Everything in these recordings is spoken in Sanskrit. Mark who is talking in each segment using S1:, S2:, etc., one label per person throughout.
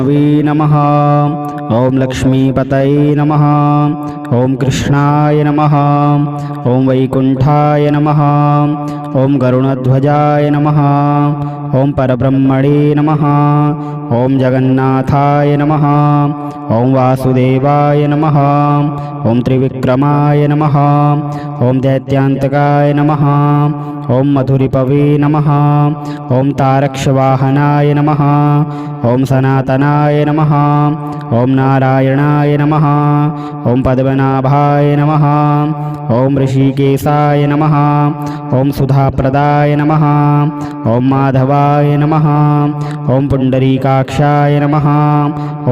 S1: नमः। ओम लक्ष्मीपतये नमः। ओम कृष्णाय नमः। ओम वैकुंठाय नमः। ओम गरुणध्वजाय नमः। ओम परब्रह्मणे नमः। ओम जगन्नाथाय नमः। ओम वासुदेवाय नमः। ओम त्रिविक्रमाय नमः। ओम दैत्यान्तकाय नमः। ओम मधुरिपवे नमः। ओम तारक्षवाहनाय नमः। ओम सनातनाय नमः। ओम नारायणाय नमः। ओम पद्मनाभाय नमः। ओम ऋषिकेशाय नमः। ओम सुधाप्रदाय नमः। ओम माधवाय नमः। ओम पुंडरीकाक्षाय नमः।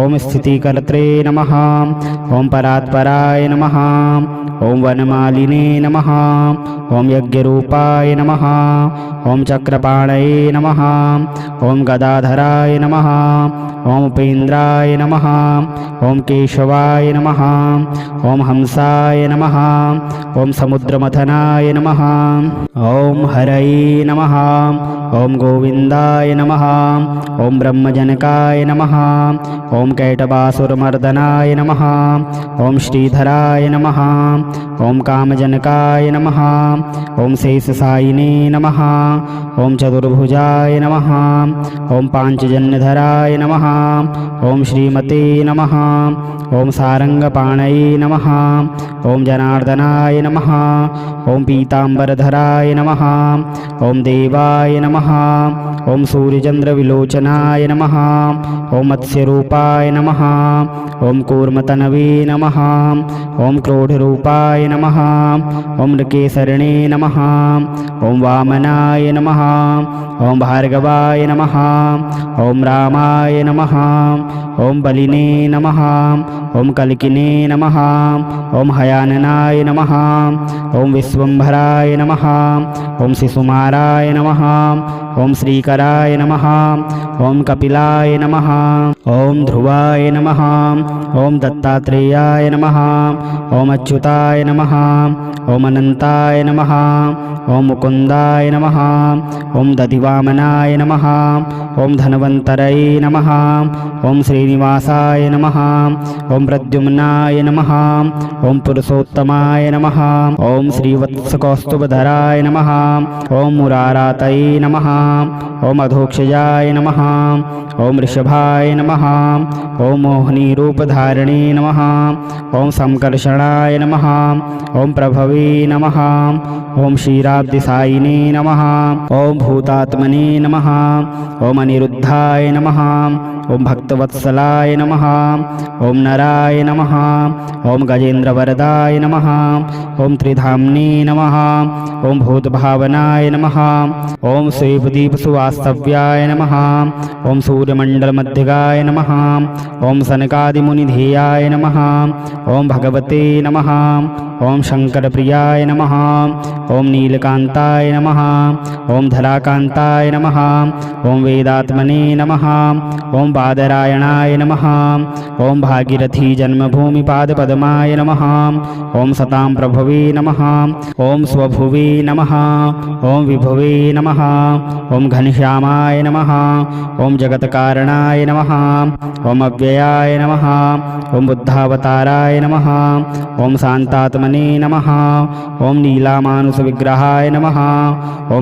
S1: ओम स्थितिकर्त्रे नमः। ओम परात्पराय नमः। ओम वनमालिने नमः। ओम यज्ञरूपाय नमः। ओम चक्रपाणये नमः। ओम गदाधराय नमः। ओम उपेन्द्राय नमः। ओम केशवाय नमः। ओम हंसाय नमः। ओम समुद्रमथनाय नमः। ओम हरये नमः। ओम गोविंदाय नमः। ओम ब्रह्मजनकाय नमः। ओम कैटभासुरमर्दनाय नमः। ओम श्रीधराय नमः। ओम कामजनकाय नमः। ओम शेषशायिने नमः। ओम चतुर्भुजाय नमः। ओम पांचजन्यधराय नमः। ओम श्रीमते नमः। ओम सारंगपाणये नमः। ओम जनार्दनाय नमः। ओम पीतांबरधराय नमः। ओम देवाय नमः। ओम सूर्यचंद्रविलोचनाय नमः। ओम मत्स्यरूपाय नमः। ओम कूर्मतनवे नमः। ओम क्रोधरूपाय नमः। ओम नृकेसरणे नमः। ओम वामनाय नमः। ओम भार्गवाय नमः। ओम रामाय नमः। ओम बलिने नमः। ओम कल्किने नमः। ओम हयाननाय नमः। ओम विश्वंभराय नमः। ओम शिशुमाराय नमः। ओम श्रीकराय नमः। ओम कपिलाय नमः। ओम ध्रुवाय नमः। ओम दत्तात्रेयाय नमः। ओम अच्युताय नमः। ओम अनंताय नमः। ओम मुकुंदाय नमः। ओम दधिवामनाय नमः। ओम धनवंतरये नमः। ओम श्रीनिवासाय नमः। ओम प्रद्युम्नाय नमः। ओम पुरुषोत्तमाय नमः। ओम श्रीवत्सकौस्तुभधराय नमः। ओम मुरारातये नमः। ओम अधोक्षजाय नमः। ओम ऋषभाय नमः। ओम मोहिनीरूपधारिणे नमः। ओम संकर्षणाय नमः। ओम प्रभवे नमः। ओम क्षीराब्धिसायिने नमः। ओम भूतात्मने नमः। ओम अनिरुद्धाय नमः। ओम भक्तवत्सलाय नमः। ओम नराय नमः। ओम गजेन्द्रवरदाय नमः। ओम त्रिधाम्ने नमः। ओम भूतभावनाय नमः। ओम श्वेपदीपसुवास्तव्याय नमः। ओम सूर्यमण्डलमध्यगाय नमः। ओम सनकादिमुनिधेयाय नमः। ओम भगवते नमः। ओम शंकरप्रियाय नमः। ओम नीलकांताय नमः। ओम धराकांताय नमः। ओम वेदात्मने नमः। ओम बादरायणाय नमः। ओम भागीरथी जन्मभूमि पादपद्माय नमः। ओम सतां प्रभवे नमः। ओम स्वभुवे नमः। ओम विभुवे नमः। ओम घनश्यामाय नमः। ओम जगत्कारणाय नमः। ओम अव्ययाय नमः। ओम बुद्धावताराय नमः। ओम शांतात्मने नमः। ओम नीलामानुष विग्रहाय नमः। ओम